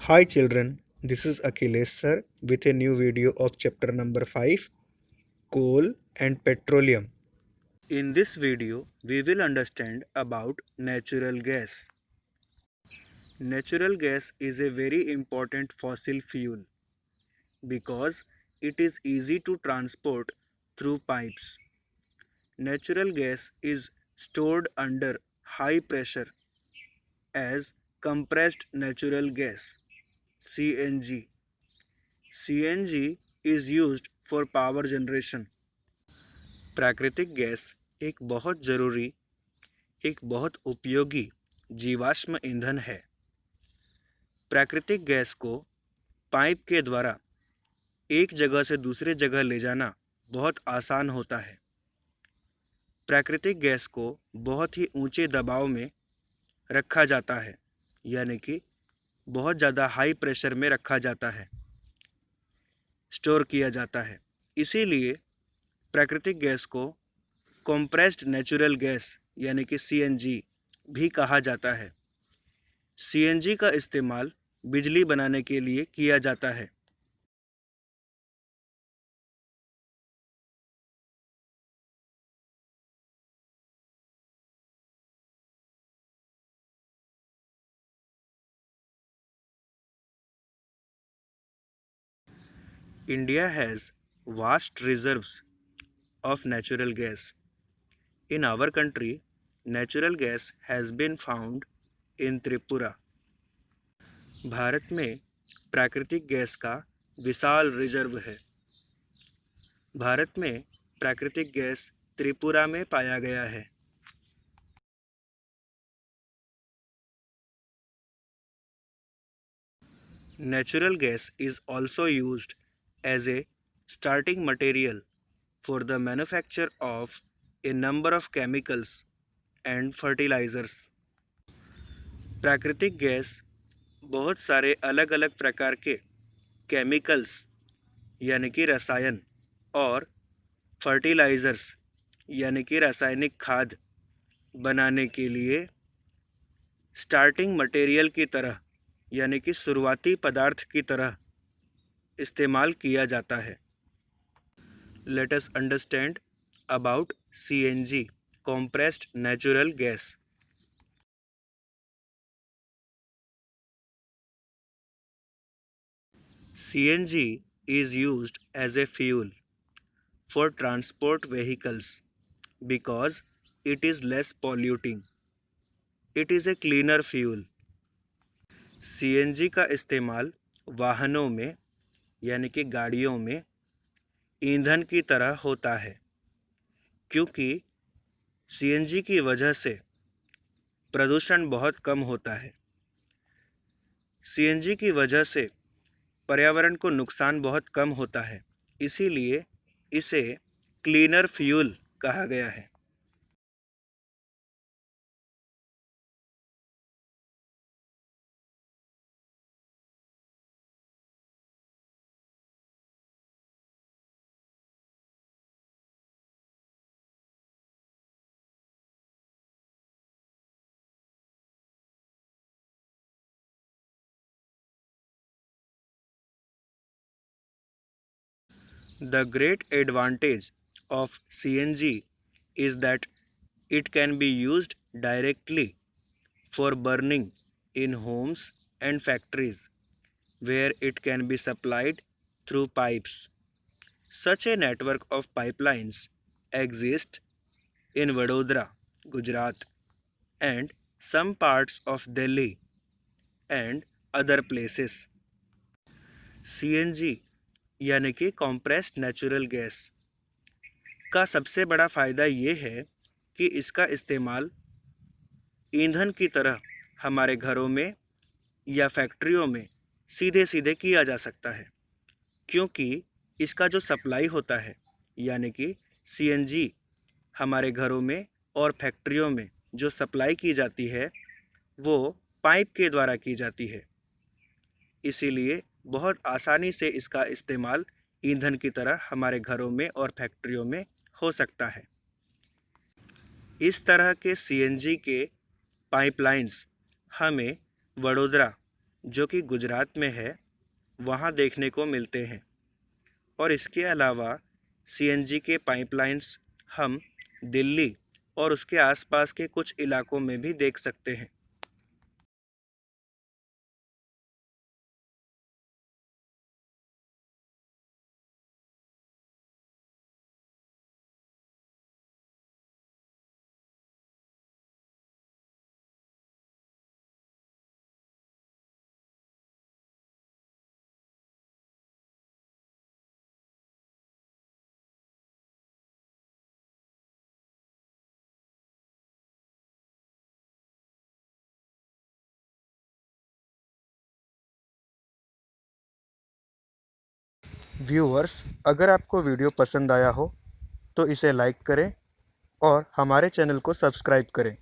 Hi children, this is Akhilesh sir with a new video of chapter number 5, Coal and Petroleum. In this video, we will understand about natural gas. Natural gas is a very important fossil fuel because it is easy to transport through pipes. Natural gas is stored under high pressure as compressed natural gas (CNG). CNG is used for power generation. प्राकृतिक gas एक बहुत उपयोगी जीवाश्म ईंधन है। प्राकृतिक gas को pipe के द्वारा एक जगह से दूसरे जगह ले जाना बहुत आसान होता है। प्राकृतिक गैस को बहुत ही ऊंचे दबाव में रखा जाता है, यानी कि बहुत ज़्यादा हाई प्रेशर में रखा जाता है, स्टोर किया जाता है। इसीलिए प्राकृतिक गैस को कंप्रेस्ड नेचुरल गैस यानी कि सीएनजी भी कहा जाता है। सीएनजी का इस्तेमाल बिजली बनाने के लिए किया जाता है। India has vast reserves of natural gas. In our country, natural gas has been found in Tripura. Bharat में प्राकृतिक गैस का विशाल रिजर्व है। भारत में प्राकृतिक गैस त्रिपुरा में पाया गया है। Natural gas is also used as a starting material for the manufacture of a number of chemicals and fertilizers. प्राकृतिक गैस बहुत सारे अलग अलग प्रकार के केमिकल्स यानी कि रसायन और फर्टिलाइज़र्स यानी कि रासायनिक खाद बनाने के लिए स्टार्टिंग मटेरियल की तरह यानी कि शुरुआती पदार्थ की तरह इस्तेमाल किया जाता है। Let us understand about CNG, compressed natural gas. CNG is used as a fuel for transport vehicles because it is less polluting. It is a cleaner fuel. CNG का इस्तेमाल वाहनों में यानी कि गाड़ियों में ईंधन की तरह होता है, क्योंकि सीएनजी की वजह से प्रदूषण बहुत कम होता है। सीएनजी की वजह से पर्यावरण को नुकसान बहुत कम होता है, इसीलिए इसे क्लीनर फ्यूल कहा गया है। The great advantage of CNG is that it can be used directly for burning in homes and factories where it can be supplied through pipes. Such a network of pipelines exists in Vadodara, Gujarat, and some parts of Delhi and other places. CNG यानी कि compressed natural gas का सबसे बड़ा फ़ायदा ये है कि इसका इस्तेमाल ईंधन की तरह हमारे घरों में या फैक्ट्रियों में सीधे सीधे किया जा सकता है, क्योंकि इसका जो सप्लाई होता है यानी कि सीएनजी हमारे घरों में और फैक्ट्रियों में जो सप्लाई की जाती है वो पाइप के द्वारा की जाती है। इसीलिए बहुत आसानी से इसका इस्तेमाल ईंधन की तरह हमारे घरों में और फैक्ट्रियों में हो सकता है। इस तरह के सीएनजी के पाइपलाइंस हमें वडोदरा जो कि गुजरात में है, वहाँ देखने को मिलते हैं। और इसके अलावा सीएनजी के पाइपलाइंस हम दिल्ली और उसके आसपास के कुछ इलाकों में भी देख सकते हैं। व्यूअर्स, अगर आपको वीडियो पसंद आया हो तो इसे लाइक करें और हमारे चैनल को सब्सक्राइब करें।